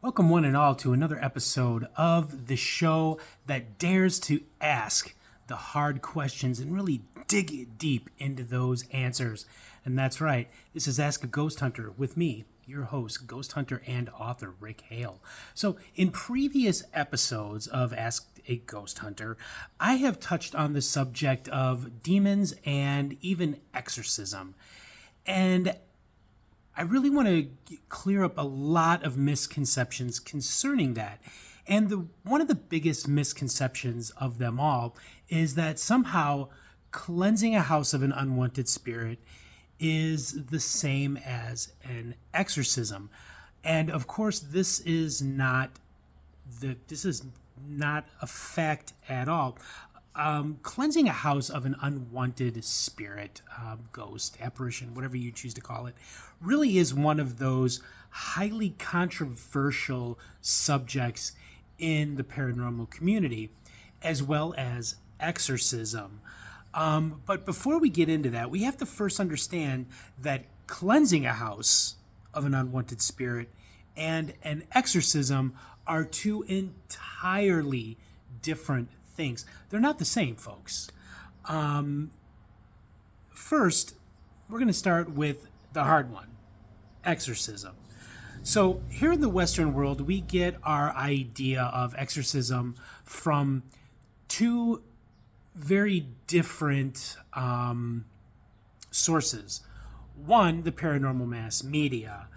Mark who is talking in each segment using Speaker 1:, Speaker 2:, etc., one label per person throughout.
Speaker 1: Welcome, one and all, to another episode of the show that dares to ask the hard questions and really dig deep into those answers. And that's right, this is Ask a Ghost Hunter with me, your host, ghost hunter and author Rick Hale. So, in previous episodes of Ask a Ghost Hunter, I have touched on the subject of demons and even exorcism. And I really want to clear up a lot of misconceptions concerning that. And one of the biggest misconceptions of them all is that somehow cleansing a house of an unwanted spirit is the same as an exorcism. And of course, this is not a fact at all. Cleansing a house of an unwanted spirit, ghost, apparition, whatever you choose to call it, really is one of those highly controversial subjects in the paranormal community, as well as exorcism. But before we get into that, we have to first understand that cleansing a house of an unwanted spirit and an exorcism are two entirely different things. They're not the same, folks. First, we're going to start with the hard one, exorcism. So here in the Western world, we get our idea of exorcism from two very different sources. One, the paranormal mass media.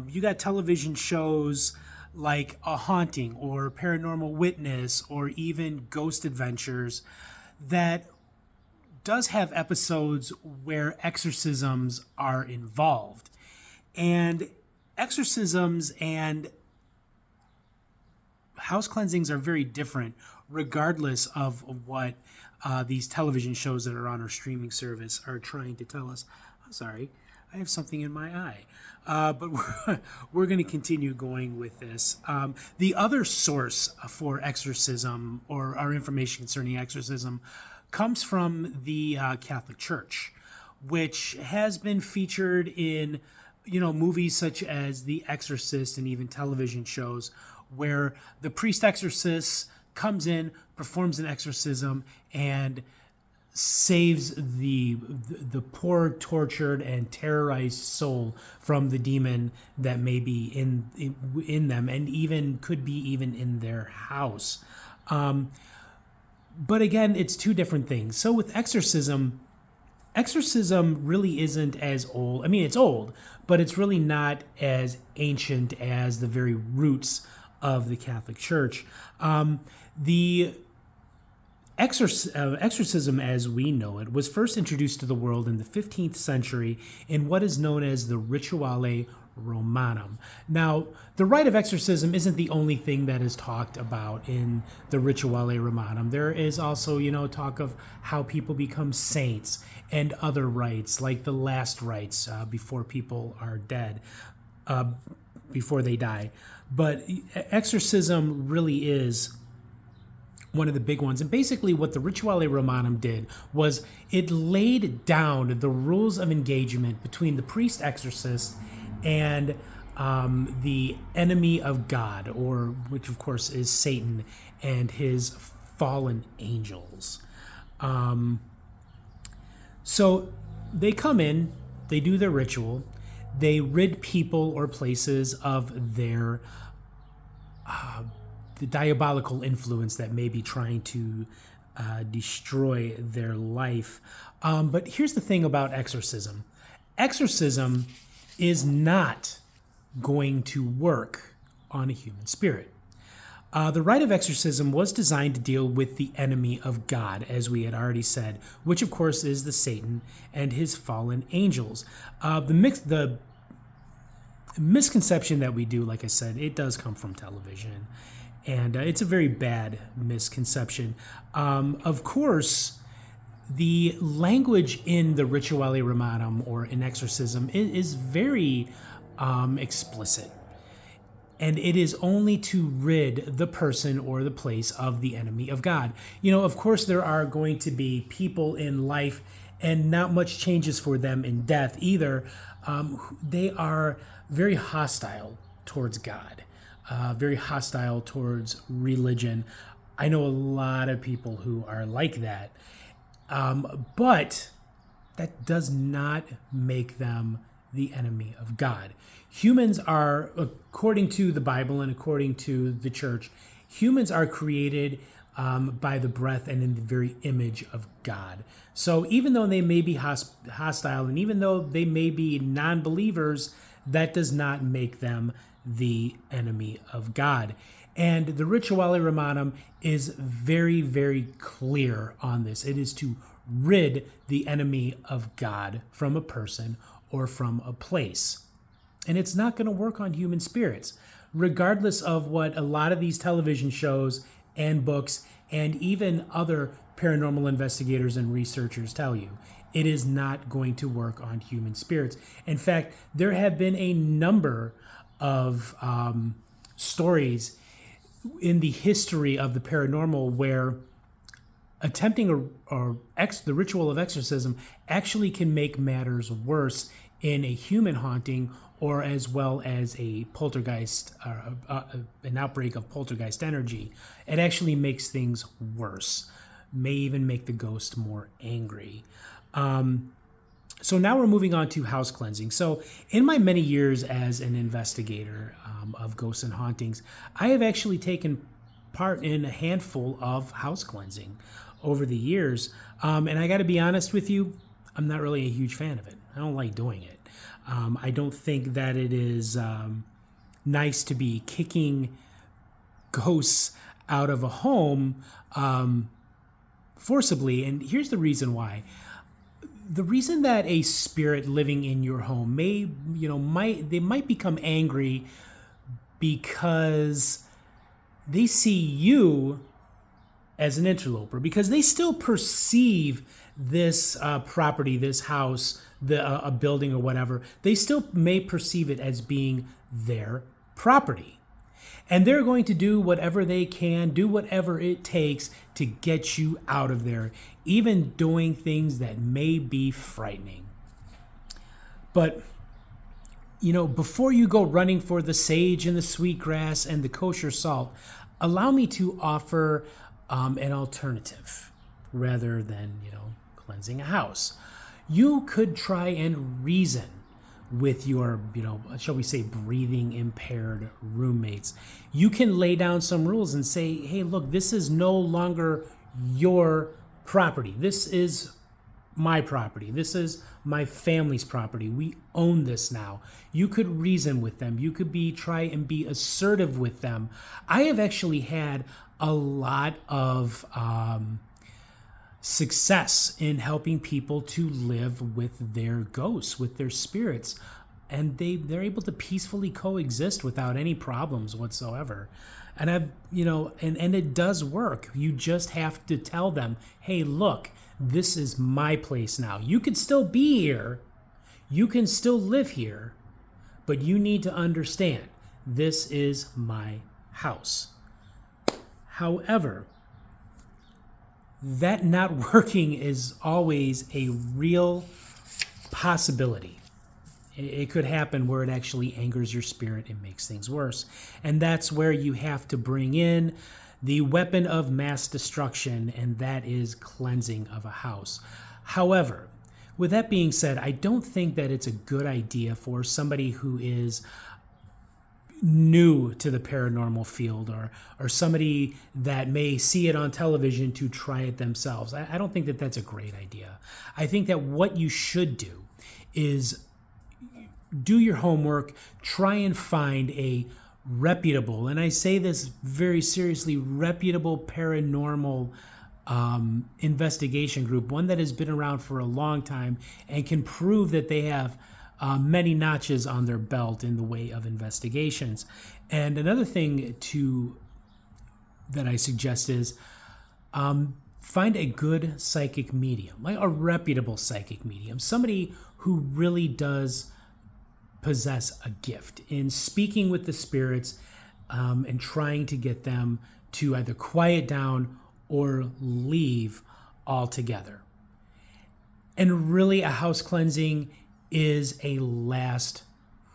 Speaker 1: You got television shows like A Haunting or Paranormal Witness or even Ghost Adventures that does have episodes where exorcisms are involved. And exorcisms and house cleansings are very different regardless of what these television shows that are on our streaming service are trying to tell us. I'm sorry, I have something in my eye. But we're going to continue going with this. The other source for exorcism, or our information concerning exorcism, comes from the Catholic Church, which has been featured in, movies such as The Exorcist and even television shows where the priest exorcist comes in, performs an exorcism, and saves the poor, tortured, and terrorized soul from the demon that may be in them, and even could be even in their house. But again, it's two different things. So with exorcism really isn't as old. I mean, it's old, but it's really not as ancient as the very roots of the Catholic Church. The exorcism as we know it was first introduced to the world in the 15th century in what is known as the Rituale Romanum. Now, the rite of exorcism isn't the only thing that is talked about in the Rituale Romanum. There is also, talk of how people become saints and other rites, like the last rites before people are dead, before they die. But exorcism really is one of the big ones. And basically what the Rituale Romanum did was it laid down the rules of engagement between the priest exorcist and the enemy of God, or which of course is Satan and his fallen angels. So they come in, they do their ritual, they rid people or places of their the diabolical influence that may be trying to destroy their life. But here's the thing about exorcism. Exorcism is not going to work on a human spirit. The rite of exorcism was designed to deal with the enemy of God, as we had already said, which of course is the Satan and his fallen angels. The misconception that we do, like I said, it does come from television. And it's a very bad misconception. Of course, the language in the Rituale Romanum or in exorcism is very explicit. And it is only to rid the person or the place of the enemy of God. Of course, there are going to be people in life, and not much changes for them in death either. They are very hostile towards God. very hostile towards religion. I know a lot of people who are like that, but that does not make them the enemy of God. Humans are, according to the Bible and according to the church, humans are created by the breath and in the very image of God. So even though they may be hostile and even though they may be non-believers, that does not make them the enemy of God. And the Rituale Romanum is very, very clear on this. It is to rid the enemy of God from a person or from a place. And it's not going to work on human spirits, regardless of what a lot of these television shows and books and even other paranormal investigators and researchers tell you. It is not going to work on human spirits. In fact, there have been a number of stories in the history of the paranormal where attempting the ritual of exorcism actually can make matters worse in a human haunting or as well as a poltergeist, an outbreak of poltergeist energy. It actually makes things worse, may even make the ghost more angry. So now we're moving on to house cleansing. So in my many years as an investigator of ghosts and hauntings, I have actually taken part in a handful of house cleansing over the years. And I got to be honest with you, I'm not really a huge fan of it. I don't like doing it. I don't think that it is nice to be kicking ghosts out of a home forcibly. And here's the reason why. The reason that a spirit living in your home might become angry because they see you as an interloper, because they still perceive this property, this house, a building or whatever, they still may perceive it as being their property. And they're going to do whatever they can, do whatever it takes to get you out of there, even doing things that may be frightening. But, before you go running for the sage and the sweetgrass and the kosher salt, allow me to offer an alternative rather than, cleansing a house. You could try and reason with your, shall we say, breathing impaired roommates. You can lay down some rules and say, hey, look, this is no longer your property. This is my property. This is my family's property. We own this now. You could reason with them. You could try and be assertive with them. I have actually had a lot of success in helping people to live with their ghosts, with their spirits, and they're able to peacefully coexist without any problems whatsoever. And and it does work. You just have to tell them, hey, look, this is my place now. You could still be here, you can still live here, but you need to understand this is my house. However, that not working is always a real possibility. It could happen where it actually angers your spirit and makes things worse. And that's where you have to bring in the weapon of mass destruction, and that is cleansing of a house. However, with that being said, I don't think that it's a good idea for somebody who is new to the paranormal field or somebody that may see it on television to try it themselves. I don't think that that's a great idea. I think that what you should do is do your homework, try and find a reputable, and I say this very seriously, reputable paranormal investigation group, one that has been around for a long time and can prove that they have many notches on their belt in the way of investigations. And another thing that I suggest is find a good psychic medium, like a reputable psychic medium, somebody who really does possess a gift in speaking with the spirits and trying to get them to either quiet down or leave altogether. And really, a house cleansing is a last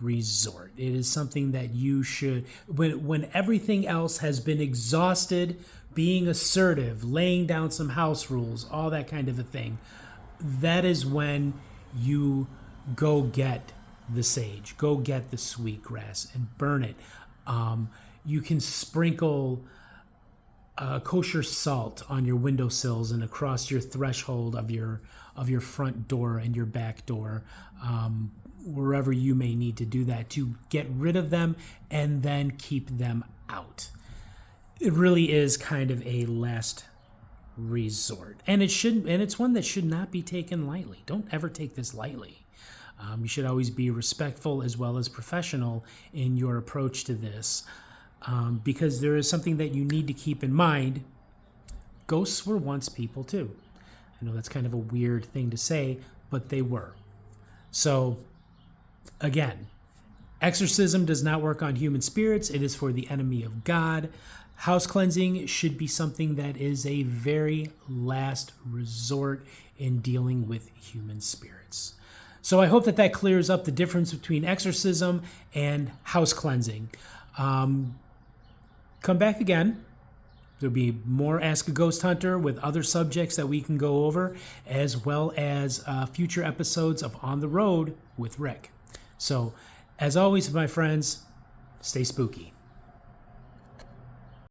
Speaker 1: resort. It is something that you should, when everything else has been exhausted, being assertive, laying down some house rules, all that kind of a thing, that is when you go get the sage, go get the sweet grass and burn it. You can sprinkle kosher salt on your windowsills and across your threshold of your front door and your back door, wherever you may need to do that to get rid of them and then keep them out. It really is kind of a last resort, and it's one that should not be taken lightly. Don't ever take this lightly. You should always be respectful as well as professional in your approach to this, because there is something that you need to keep in mind. Ghosts were once people too. I know that's kind of a weird thing to say, but they were. So, again, exorcism does not work on human spirits. It is for the enemy of God. House cleansing should be something that is a very last resort in dealing with human spirits. So I hope that clears up the difference between exorcism and house cleansing. Come back again. There'll be more Ask a Ghost Hunter with other subjects that we can go over, as well as future episodes of On the Road with Rick. So, as always, my friends, stay spooky.